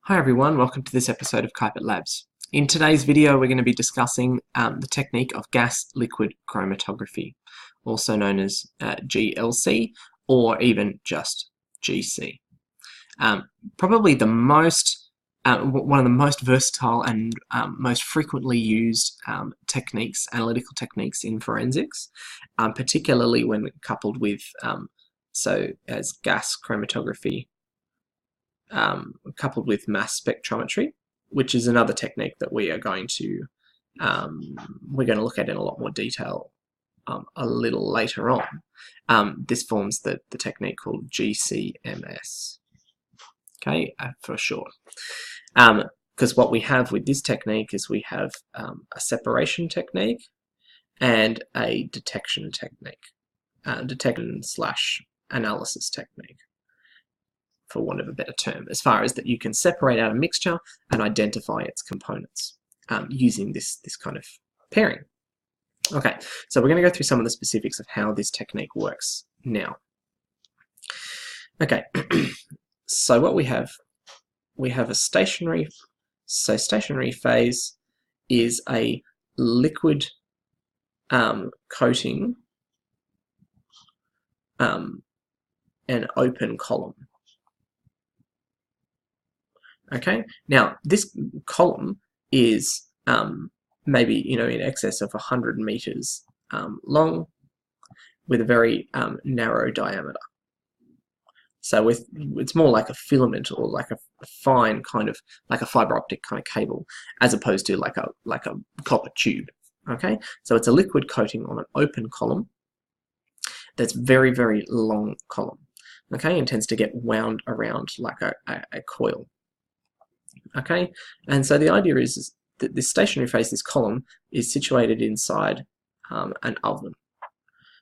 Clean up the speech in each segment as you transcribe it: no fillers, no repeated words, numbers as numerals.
Hi everyone, welcome to this episode of Keipert Labs. In today's video we're going to be discussing the technique of gas liquid chromatography, also known as GLC or even just GC. Probably the most, one of the most versatile and most frequently used analytical techniques in forensics, particularly when coupled with, as gas chromatography, coupled with mass spectrometry, which is another technique that we are going to look at in a lot more detail a little later on. This forms the technique called GCMS, okay, for short. Because what we have with this technique is we have a separation technique and a detection technique, detection/analysis technique, for want of a better term, as far as that you can separate out a mixture and identify its components using this kind of pairing. Okay, so we're going to go through some of the specifics of how this technique works now. Okay, so what we have a stationary. So stationary phase is a liquid coating an open column. Okay, now this column is maybe in excess of 100 meters long, with a very narrow diameter. So it's more like a filament or like a fine kind of like a fiber optic kind of cable, as opposed to like a copper tube. Okay, so it's a liquid coating on an open column that's very, very long column. Okay, and tends to get wound around like a coil. Okay, and so the idea is that this stationary phase, this column, is situated inside an oven.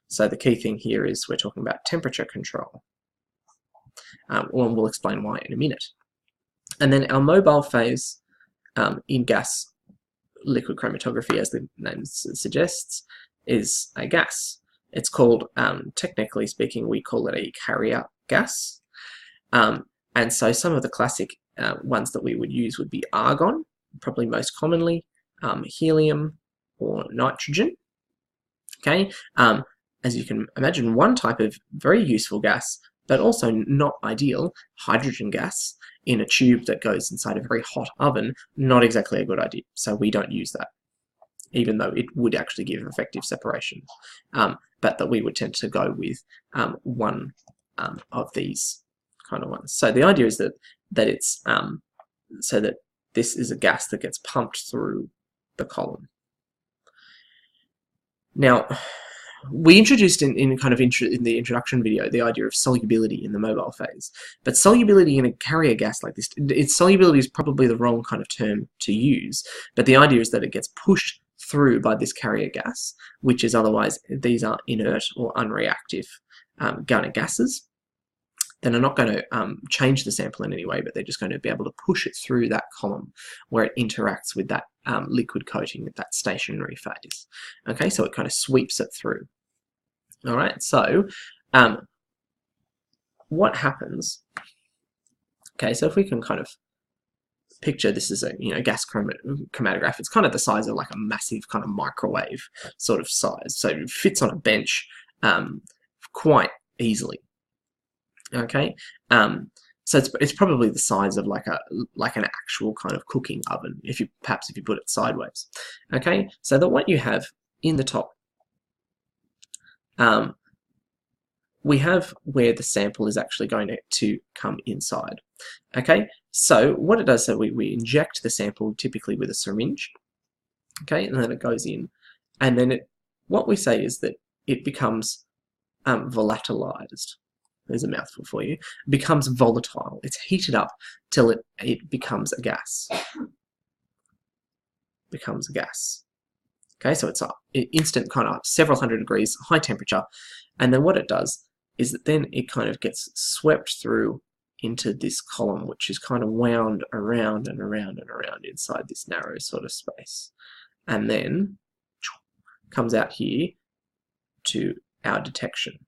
So the key thing here is we're talking about temperature control. We'll explain why in a minute. And then our mobile phase in gas liquid chromatography, as the name suggests, is a gas. It's called, technically speaking, we call it a carrier gas. And so some of the classic ones that we would use would be argon, probably most commonly, helium or nitrogen. Okay, as you can imagine, one type of very useful gas, but also not ideal, hydrogen gas in a tube that goes inside a very hot oven, not exactly a good idea. So we don't use that, even though it would actually give effective separation. But that we would tend to go with one of these kind of ones. So the idea is that it's so that this is a gas that gets pumped through the column. Now, we introduced in the introduction video the idea of solubility in the mobile phase, but solubility in a carrier gas like this, solubility is probably the wrong kind of term to use, but the idea is that it gets pushed through by this carrier gas, which is otherwise, these are inert or unreactive gases. Then are not going to change the sample in any way, but they're just going to be able to push it through that column where it interacts with that liquid coating at that stationary phase. Okay, so it kind of sweeps it through. All right, so what happens? Okay, so if we can kind of picture this as a gas chromatograph, it's kind of the size of like a massive kind of microwave sort of size, so it fits on a bench quite easily. Okay, so it's probably the size of like an actual kind of cooking oven, if you put it sideways. Okay, so that what you have in the top, we have where the sample is actually going to come inside. Okay, so what it does, so we inject the sample typically with a syringe. Okay, and then it goes in, and then what we say is that it becomes volatilized. There's a mouthful for you. It becomes volatile. It's heated up till it becomes a gas. Becomes a gas. Okay, so it's an instant kind of several hundred degrees, high temperature, and then what it does is that then it kind of gets swept through into this column, which is kind of wound around and around and around inside this narrow sort of space, and then comes out here to our detection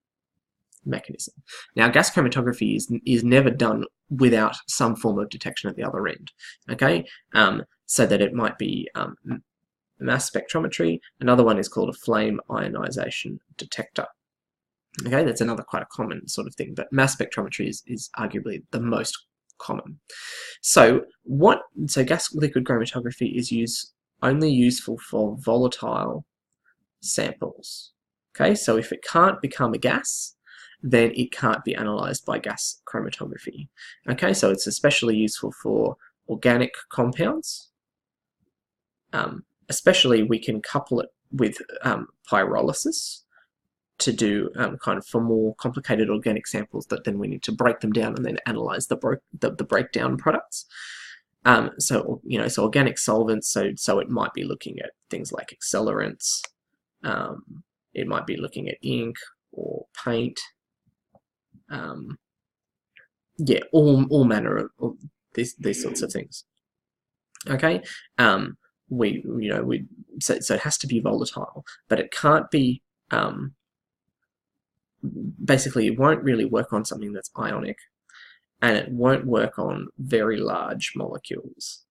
mechanism. Now, gas chromatography is never done without some form of detection at the other end. Okay, so that it might be mass spectrometry. Another one is called a flame ionization detector. Okay, that's another quite a common sort of thing, but mass spectrometry is arguably the most common. So gas liquid chromatography is only useful for volatile samples. Okay, so if it can't become a gas, then it can't be analyzed by gas chromatography. Okay, so it's especially useful for organic compounds. Especially we can couple it with pyrolysis to do kind of for more complicated organic samples that then we need to break them down and then analyze the breakdown products. So organic solvents. So it might be looking at things like accelerants. It might be looking at ink or paint. Yeah, all manner of these sorts of things. Okay. So it has to be volatile, but it can't be. Basically, it won't really work on something that's ionic, and it won't work on very large molecules.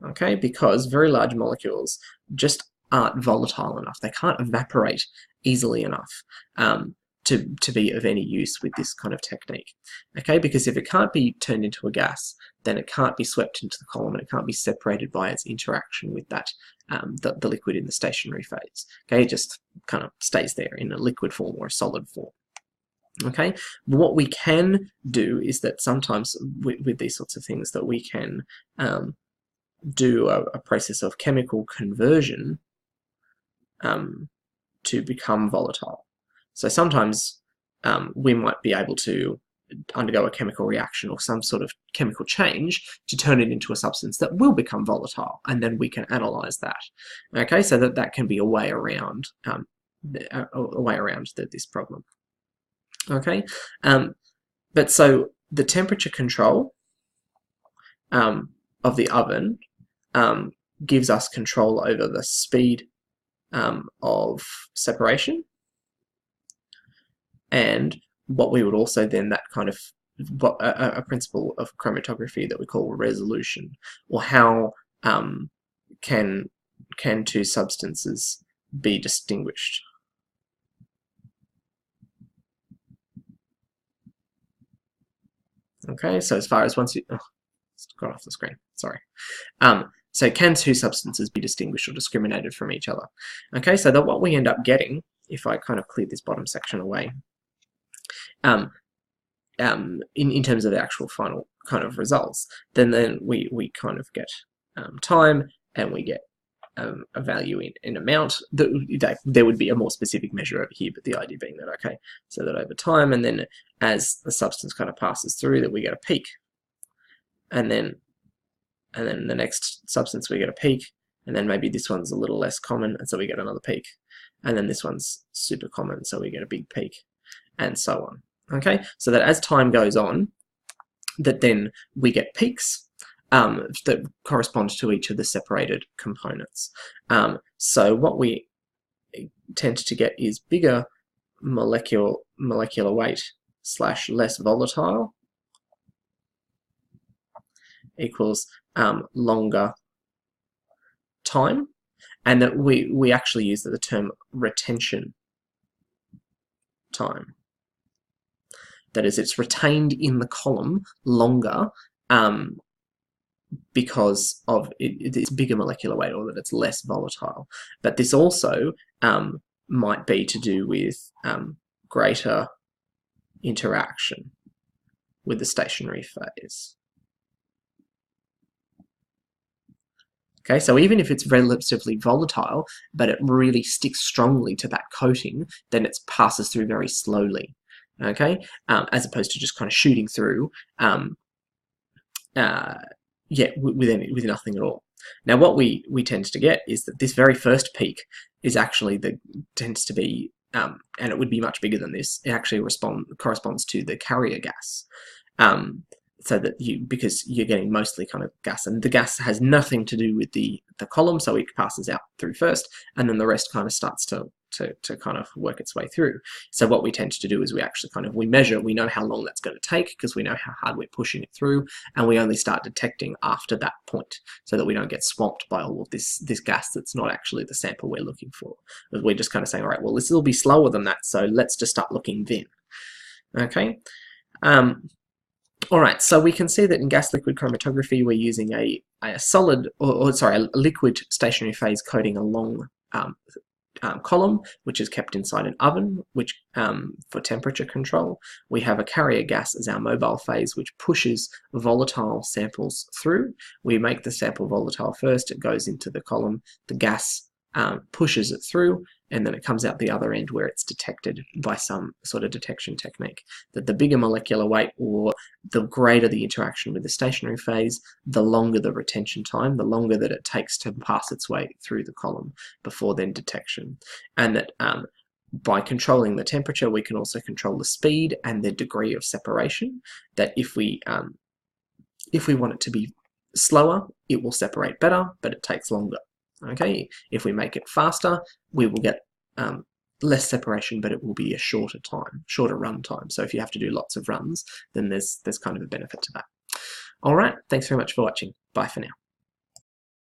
Okay, because very large molecules just aren't volatile enough. They can't evaporate easily enough to be of any use with this kind of technique. Okay, because if it can't be turned into a gas, then it can't be swept into the column and it can't be separated by its interaction with that the liquid in the stationary phase. Okay, it just kind of stays there in a liquid form or a solid form. Okay, what we can do is that sometimes with these sorts of things that we can do a process of chemical conversion to become volatile. So sometimes we might be able to undergo a chemical reaction or some sort of chemical change to turn it into a substance that will become volatile, and then we can analyze that. Okay, so that can be a way around this problem. Okay, but so the temperature control of the oven gives us control over the speed of separation, and what we would also then that kind of a principle of chromatography that we call resolution, or how can two substances be distinguished. Okay, so as far as once you it's got off the screen, sorry. So can two substances be distinguished or discriminated from each other? Okay, so that what we end up getting, if I kind of clear this bottom section away, in terms of the actual final kind of results, then we kind of get time, and we get a value in amount. There would be a more specific measure over here, but the idea being that, okay, so that over time, and then as the substance kind of passes through, that we get a peak, and then the next substance we get a peak, and then maybe this one's a little less common, and so we get another peak, and then this one's super common, so we get a big peak, and so on. Okay, so that as time goes on, that then we get peaks that correspond to each of the separated components. So what we tend to get is bigger molecular weight / less volatile equals longer time, and that we actually use the term retention time. That is, it's retained in the column longer because of its bigger molecular weight, or that it's less volatile. But this also might be to do with greater interaction with the stationary phase. Okay, so even if it's relatively volatile, but it really sticks strongly to that coating, then it passes through very slowly. Okay, as opposed to just kind of shooting through, with nothing at all. Now, what we tend to get is that this very first peak is actually tends to be, and it would be much bigger than this. It actually corresponds to the carrier gas. so that because you're getting mostly kind of gas, and the gas has nothing to do with the column, so it passes out through first, and then the rest kind of starts to kind of work its way through. So what we tend to do is we actually we measure, we know how long that's going to take because we know how hard we're pushing it through, and we only start detecting after that point so that we don't get swamped by all of this gas that's not actually the sample we're looking for. We're just kind of saying, all right, well, this will be slower than that, so let's just start looking then. Okay. All right, so we can see that in gas liquid chromatography, we're using a solid, a liquid stationary phase coating a long column, which is kept inside an oven, which for temperature control. We have a carrier gas as our mobile phase, which pushes volatile samples through. We make the sample volatile first, it goes into the column, the gas pushes it through, and then it comes out the other end where it's detected by some sort of detection technique. That the bigger molecular weight, or the greater the interaction with the stationary phase, the longer the retention time, the longer that it takes to pass its way through the column before then detection. And that by controlling the temperature, we can also control the speed and the degree of separation. That if we want it to be slower, it will separate better, but it takes longer. Okay, if we make it faster, we will get less separation, but it will be a shorter run time. So if you have to do lots of runs, then there's kind of a benefit to that. All right, thanks very much for watching. Bye for now.